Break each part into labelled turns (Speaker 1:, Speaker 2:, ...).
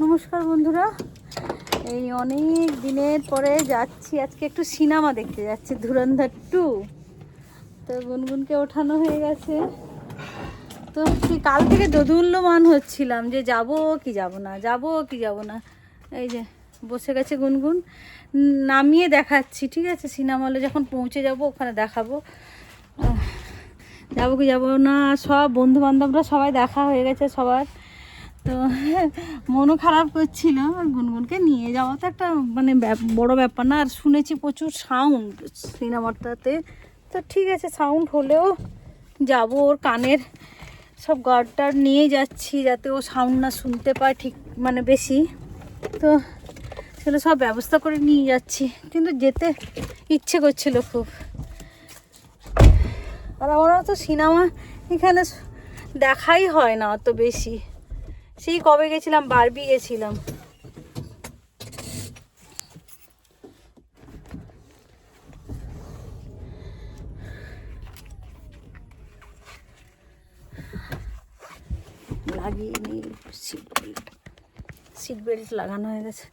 Speaker 1: নমস্কার বন্ধুরা, এই অনেক দিনের পরে যাচ্ছি। আজকে একটু সিনেমা দেখতে যাচ্ছি, ধুরন্ধর 2। তো গুনগুনকে ওঠানো হয়ে গেছে। তো কাল থেকে দোদুল্যমান হচ্ছিলাম যে যাব কি যাব না, যাব কি যাব না। এই যে বসে গেছে গুনগুন, নামিয়ে দেখাচ্ছি। ঠিক আছে, সিনেমা হলে যখন পৌঁছে যাব ওখানে দেখাবো যাবো কি যাব না। সব বন্ধু বান্ধবরা সবাই দেখা হয়ে গেছে সবার। তো মনও খারাপ করছিল, আর গুনগুনকে নিয়ে যাওয়া তো একটা মানে বড় ব্যাপার না। আর শুনেছি প্রচুর সাউন্ড সিনেমাটাতে। তো ঠিক আছে, সাউন্ড হলেও যাব। ওর কানের সব গার্ডটার নিয়ে যাচ্ছি যাতে ও সাউন্ড না শুনতে পায় ঠিক মানে বেশি। তো সেগুলো সব ব্যবস্থা করে নিয়ে যাচ্ছি, কিন্তু যেতে ইচ্ছে করছিল খুব। আর আমার তো সিনেমা এখানে দেখাই হয় না অত বেশি। সেই কবে গেছিলাম, বারবি গেছিলাম। লাগিয়ে নিই সিট বেল্ট লাগানো হয়ে গেছে।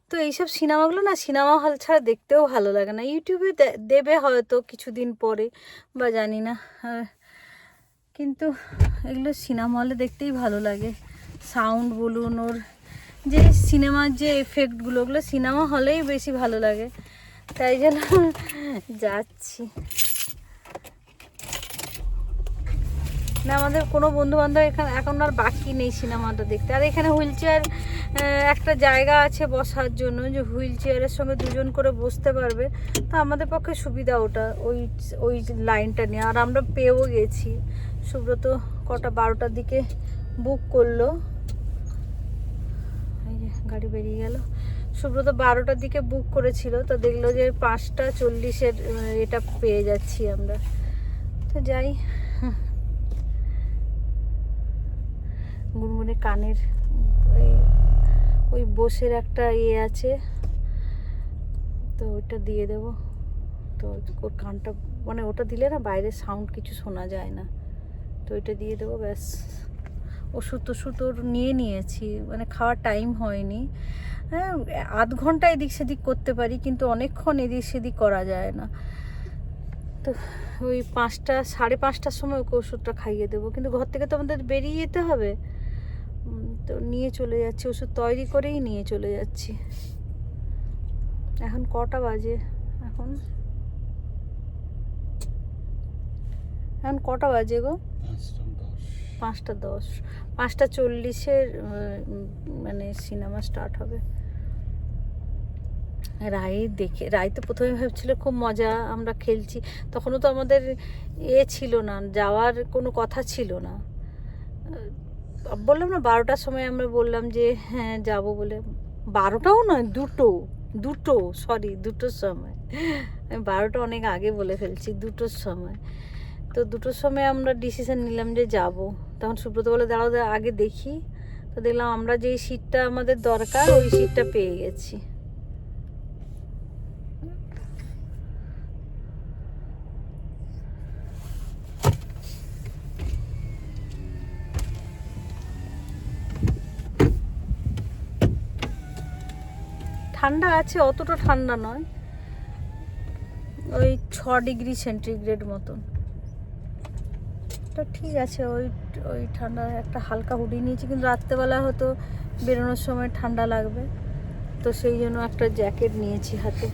Speaker 1: তো এইসব সিনেমাগুলো না সিনেমা হল ছাড়া দেখতেও ভালো লাগে না। ইউটিউবে দেবে হয়তো কিছুদিন পরে বা জানি না, কিন্তু এগুলো সিনেমা হলে দেখতেই ভালো লাগে। সাউন্ড বলুন, ওর যে সিনেমার যে এফেক্টগুলো, ওগুলো সিনেমা হলেই বেশি ভালো লাগে। তাই জন্য যাচ্ছি না। আমাদের কোনো বন্ধুবান্ধব এখানে এখন আর বাকি নেই সিনেমাটা দেখতে। আর এখানে হুইল চেয়ার একটা জায়গা আছে বসার জন্য, যে হুইল চেয়ারের সঙ্গে দুজন করে বসতে পারবে। তো আমাদের পক্ষে সুবিধা ওটা, ওই লাইনটা নিয়ে। আর আমরা পেয়েও গেছি। সুব্রত কটা 12টার দিকে বুক করলো। এই যে গাড়ি বেরিয়ে গেল। সুব্রত 12টার দিকে বুক করেছিল, তো দেখলো যে 5:40 এটা পেয়ে যাচ্ছি আমরা। তো যাই। গুনগুনে কানের ওই বসের একটা আছে, তো ওইটা দিয়ে দেবো। তো ওর কানটা মানে ওটা দিলে না বাইরের সাউন্ড কিছু শোনা যায় না। তো ওইটা দিয়ে দেবো, ব্যাস। ওষুধ টষুধ ওর নিয়েছি, মানে খাওয়ার টাইম হয়নি। হ্যাঁ, আধ ঘন্টা এদিক সেদিক করতে পারি, কিন্তু অনেকক্ষণ এদিক সেদিক করা যায় না। তো ওই 5:30টার সময় ওকে ওষুধটা খাইয়ে দেবো। কিন্তু ঘর থেকে তো আমাদের বেরিয়ে যেতে হবে, তো নিয়ে চলে যাচ্ছি। ওষুধ তৈরি করেই নিয়ে চলে যাচ্ছি। এখন কটা বাজে? এখন কটা বাজে গো? 5:10। 5:40 মানে সিনেমা স্টার্ট হবে। রায় তো প্রথমে ভাবছিল খুব মজা, আমরা খেলছি। তখনও তো আমাদের ছিল না, যাওয়ার কোনো কথা ছিল না। বললাম না 12টার সময় আমরা বললাম যে হ্যাঁ যাব বলে। 12টাও নয়, দুটোর সময়। আমি 12টা অনেক আগে বলে ফেলছি, 2টোর সময়। তো 2টোর সময় আমরা ডিসিশন নিলাম যে যাব। তখন সুব্রত বলে দাঁড়াও আগে দেখি। তো দেখলাম আমরা যেই সিটটা আমাদের দরকার ওই সিটটা পেয়ে গেছি। ঠান্ডা আছে, অতটা ঠান্ডা নয়, ওই 6 ডিগ্রি সেন্টিগ্রেড মতন। তো ঠিক আছে, ওই ঠান্ডা একটা হালকা হুডি নিয়েছি, কিন্তু রাত্রেবেলা হয়তো বেরোনোর সময় ঠান্ডা লাগবে, তো সেই জন্য একটা জ্যাকেট নিয়েছি হাতে।